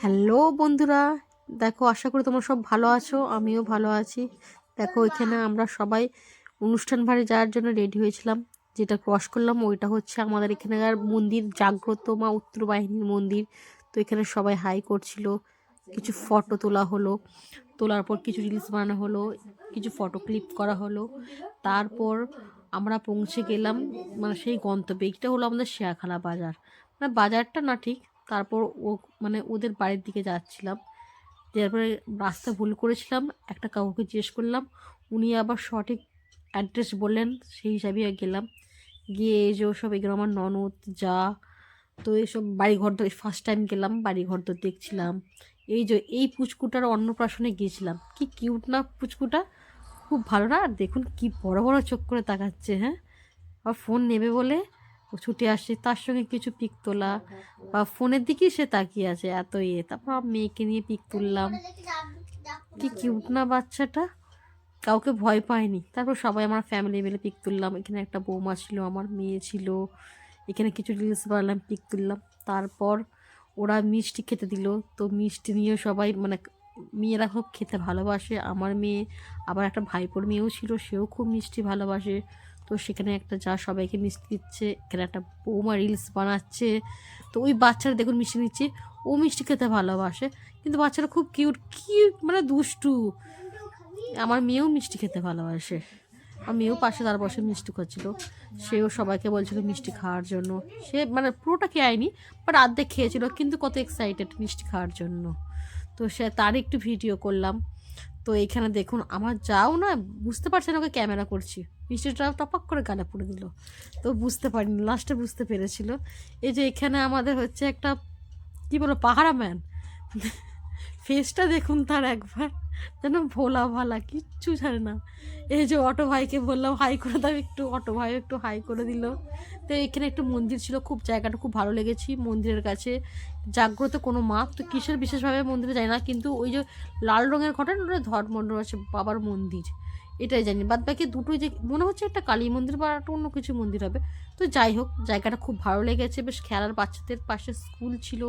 Hello বন্ধুরা, দেখো আশা করি তোমরা সব ভালো আছো, আমিও ভালো আছি। দেখো এখানে আমরা সবাই অনুষ্ঠান বাড়ি যাওয়ার জন্য রেডি হয়েছিলাম। যেটা ক্রস করলাম ওইটা হচ্ছে আমাদের এখানকার মন্দির, জাগ্রত মা উত্তর বাহিনীর মন্দির। তো এখানে সবাই হাই করছিল, কিছু ফটো তোলা হলো, তোলার পর কিছু রিলস বানানো হলো, কিছু ফটো ক্লিক করা হলো। তারপর আমরা পৌঁছে গেলাম মানে সেই গন্তব্যে। এটা হলো আমাদের শেয়াখালা বাজার, মানে বাজারটা না ঠিক। তারপর মানে ওদের বাড়ির দিকে যাচ্ছিলাম, তারপরে রাস্তা ভুল করেছিলাম, একটা কাউকে জিজ্ঞেস করলাম, উনি আবার সঠিক অ্যাড্রেস বললেন, সেই হিসাবে গেলাম। গিয়ে এই যে সব এগুলো আমার ননদ যা, তো এইসব বাড়িঘর তো ফার্স্ট টাইম গেলাম, বাড়িঘর তো দেখছিলাম। এই যে এই পুচকুটার অন্নপ্রাশনে গিয়েছিলাম, কি কিউট না পুচকুটা, খুব ভালো না? আর দেখুন কি বড় বড় চোখ করে তাকাচ্ছে, হ্যাঁ। আর ফোন নেবে বলে ও ছুটে আসছে, তার সঙ্গে কিছু পিক তোলা বা ফোনের দিকেই সে তাকিয়ে আছে, এত তারপর মেয়েকে নিয়ে পিক তুললাম। কি কিউট না বাচ্চাটা, কাউকে ভয় পায়নি। তারপর সবাই আমার ফ্যামিলি মিলে পিক তুললাম। এখানে একটা বৌমা ছিল, আমার মেয়ে ছিল, এখানে কিছু রিলস বানালাম, পিক তুললাম। তারপর ওরা মিষ্টি খেতে দিল, তো মিষ্টি নিয়ে সবাই মানে মেয়েরা খুব খেতে ভালোবাসে, আমার মেয়ে আবার একটা ভাইপোর মেয়েও ছিল, সেও খুব মিষ্টি ভালোবাসে। তো সেখানে একটা যা সবাইকে মিষ্টি দিচ্ছে, এখানে একটা বৌমা রিলস বানাচ্ছে। তো ওই বাচ্চারা দেখুন মিষ্টি নিচ্ছে, ও মিষ্টি খেতে ভালোবাসে, কিন্তু বাচ্চারা খুব কিউট, কি মানে দুষ্টু। আমার মেয়েও মিষ্টি খেতে ভালোবাসে, আমার মেয়েও পাশে তার বসে মিষ্টি খাচ্ছিল, সেও সবাইকে বলছিল মিষ্টি খাওয়ার জন্য। সে মানে পুরোটা খেয়েনি, বাট অর্ধেক খেয়েছিল, কিন্তু কত এক্সাইটেড মিষ্টি খাওয়ার জন্য। তো সে তার একটু ভিডিও করলাম। তো এখানে দেখুন আমার যাও না বুঝতে পারছে না ওকে ক্যামেরা করছি, মিষ্টিটা টপাক করে গালে পড়ে দিল। তো বুঝতে পারিনি, লাস্টে বুঝতে পেরেছিল। এই যে এখানে আমাদের হচ্ছে একটা কী বলো পাহারা ম্যান, ফেসটা দেখুন তার একবার, যেন ভোলা ভালা, কিচ্ছু ছাড়ে না। এই যে অটো ভাইকে বললাম হাই করে দাও একটু, অটো ভাই একটু হাই করে দিল। তো এখানে একটু মন্দির ছিল, খুব জায়গাটা খুব ভালো লেগেছি। মন্দিরের কাছে জাগ্রত কোনো মা, তো কিসের বিশেষভাবে মন্দিরে যায় না, কিন্তু ওই যে লাল রঙের ঘটনা ওটা ধর্মমণ্ডল আছে বাবার মন্দির, এটাই জানি। বাদ বাকি দুটোই যে মনে হচ্ছে একটা কালী মন্দির বা একটা অন্য কিছু মন্দির হবে। তো যাই হোক, জায়গাটা খুব ভালো লেগেছে, বেশ খেলার বাচ্চাদের পাশে স্কুল ছিল,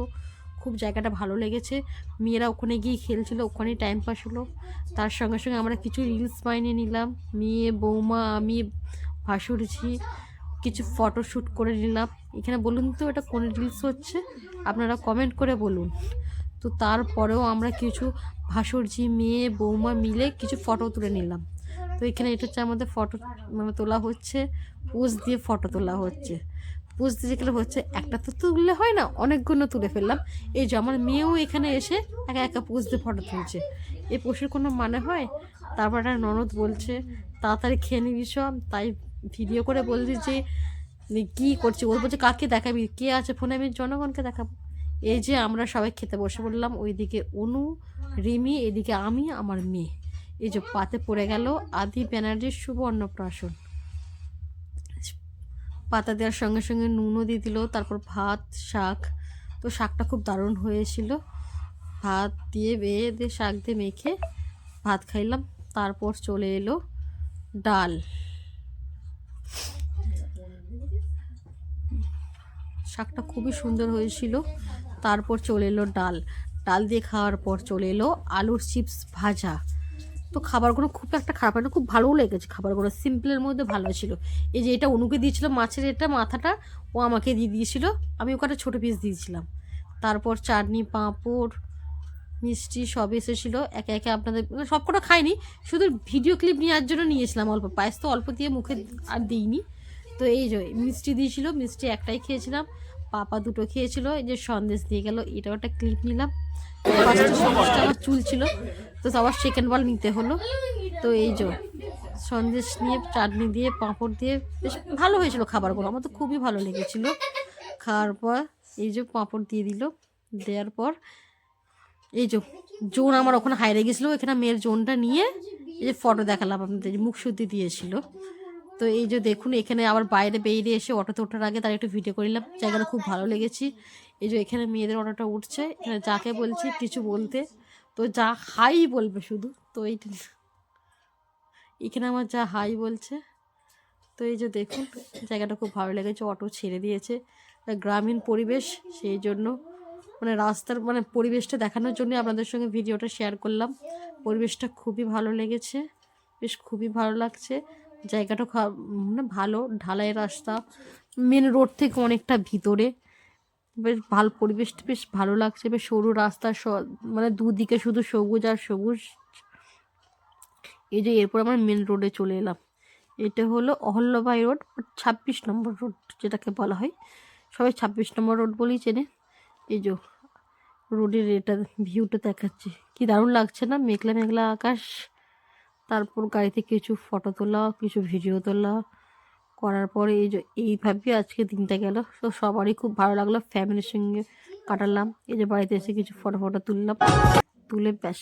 খুব জায়গাটা ভালো লেগেছে। মেয়েরা ওখানে গিয়ে খেলছিল, ওখানেই টাইম পাস হলো। তার সঙ্গে সঙ্গে আমরা কিছু রিলস বানিয়ে নিলাম, মেয়ে বৌমা আমি ভাসুরছি, কিছু ফটোশ্যুট করে নিলাম। এখানে বলুন তো এটা কোন রিলস হচ্ছে, আপনারা কমেন্ট করে বলুন। তো তারপরেও আমরা কিছু ভাসুরজি মেয়ে বৌমা মিলে কিছু ফটো তুলে নিলাম। তো এখানে এটা হচ্ছে আমাদের ফটো মানে তোলা হচ্ছে, পোজ দিয়ে ফটো তোলা হচ্ছে। পোজ দিয়ে যেগুলো হচ্ছে একটা তো তুললে হয় না, অনেকগুলো তুলে ফেললাম। এই যে আমার মেয়েও এখানে এসে একা একা পোজ দিয়ে ফটো তুলছে, এই পোষের কোনো মানে হয়? তারপর একটা ননদ বলছে তাড়াতাড়ি খেয়ে নিবি সব, তাই ভিডিও করে বলছি যে কী করছি। ও বলছে কাকে দেখাবি, কে আছে ফোনে, আমি জনগণকে দেখাবো। এই যে আমরা সবাই খেতে বসে পড়লাম, ওইদিকে অনু, রিমি, এদিকে আমি, আমার মেয়ে। এই যে পাতে পড়ে গেল আদি ব্যানার্জির শুভ অন্নপ্রাশন। পাতা দেওয়ার সঙ্গে সঙ্গে নুনও দিয়ে দিল, তারপর ভাত শাক। তো শাকটা খুব দারুণ হয়েছিল, ভাত দিয়ে বেয়ে দিয়ে শাক দিয়ে মেখে ভাত খাইলাম। তারপর চলে এলো ডাল, শাকটা খুবই সুন্দর হয়েছিল। তারপর চলে এলো ডাল, ডাল দিয়ে খাওয়ার পর চলে এলো আলুর চিপস ভাজা। তো খাবারগুলো খুব একটা খারাপ হয় না, খুব ভালোও লেগেছে খাবারগুলো, সিম্পলের মধ্যে ভালো ছিল। এই যে এটা অনুকে দিয়েছিল মাছের এটা মাথাটা, ও আমাকে দিয়ে দিয়েছিল, আমি ওখানে ছোটো পিস দিয়েছিলাম। তারপর চাটনি পাঁপড় মিষ্টি সব এসেছিলো একে একে। আপনাদের মানে সবকটা খাইনি, শুধু ভিডিও ক্লিপ নেওয়ার জন্য নিয়েছিলাম অল্প, পায়েস তো অল্প দিয়ে মুখে আর দিইনি। তো এই যে মিষ্টি দিয়েছিল, মিষ্টি একটাই খেয়েছিলাম, পাপা দুটো খেয়েছিল। এই যে সন্দেশ দিয়ে গেল, এটাও একটা ক্লিপ নিলাম। ফার্স্টে সন্দেশটা আমার চুল ছিল, তো আবার সেকেন্ড বার নিতে হলো। তো এই যে সন্দেশ নিয়ে চাটনি দিয়ে পাঁপড় দিয়ে বেশ ভালো হয়েছিল খাবারগুলো, আমার তো খুবই ভালো লেগেছিলো। খাওয়ার পর এই যে পাঁপড় দিয়ে দিল, দেওয়ার পর এই যে জোন আমার ওখানে হাইরে গেছিলো, এখানে মেয়ের জোনটা নিয়ে এই যে ফটো দেখালাম আপনাদের, মুখ শুদ্ধি দিয়েছিল। তো এই যে দেখুন এখানে আবার বাইরে বেরিয়ে এসে অটোতে ওঠার আগে তার একটু ভিডিও করে নিলাম, জায়গাটা খুব ভালো লেগেছি। এই যে এখানে মেয়েদের অটোটা উঠছে, এখানে যাকে বলছি কিছু বলতে, তো যা হাই বলবে শুধু। তো এইটা এখানে আমার যা হাই বলছে। তো এই যে দেখুন জায়গাটা খুব ভালো লেগেছে, অটো ছেড়ে দিয়েছে, গ্রামীণ পরিবেশ সেই জন্য মানে রাস্তার মানে পরিবেশটা দেখানোর জন্য আপনাদের সঙ্গে ভিডিওটা শেয়ার করলাম। পরিবেশটা খুবই ভালো লেগেছে, বেশ খুবই ভালো লাগছে। জায়গাটা মানে ভালো, ঢালাই রাস্তা, মেন রোড থেকে অনেকটা ভিতরে, বেশ ভালো পরিবেশটা, বেশ ভালো লাগছে। বেশ সরু রাস্তা, মানে দুদিকে শুধু সবুজ আর সবুজ। এই যে এরপর আমরা মেন রোডে চলে এলাম। এটা হলো অহল্যবাই রোড, 26 নম্বর রোড যেটাকে বলা হয়, সবাই 26 নম্বর রোড বলেই চেনে। এই যে রোডের এটা ভিউটা দেখাচ্ছি, কি দারুণ লাগছে না, মেঘলা মেঘলা আকাশ। তারপর গাড়িতে কিছু ফটো তোলা, কিছু ভিডিও তোলা করার পরে এই যে এইভাবে আজকে দিনটা গেল। তো সবারই খুব ভালো লাগলো, ফ্যামিলির সঙ্গে কাটালাম। এই যে বাড়িতে এসে কিছু ফটো তুললাম, তুলে ব্যাস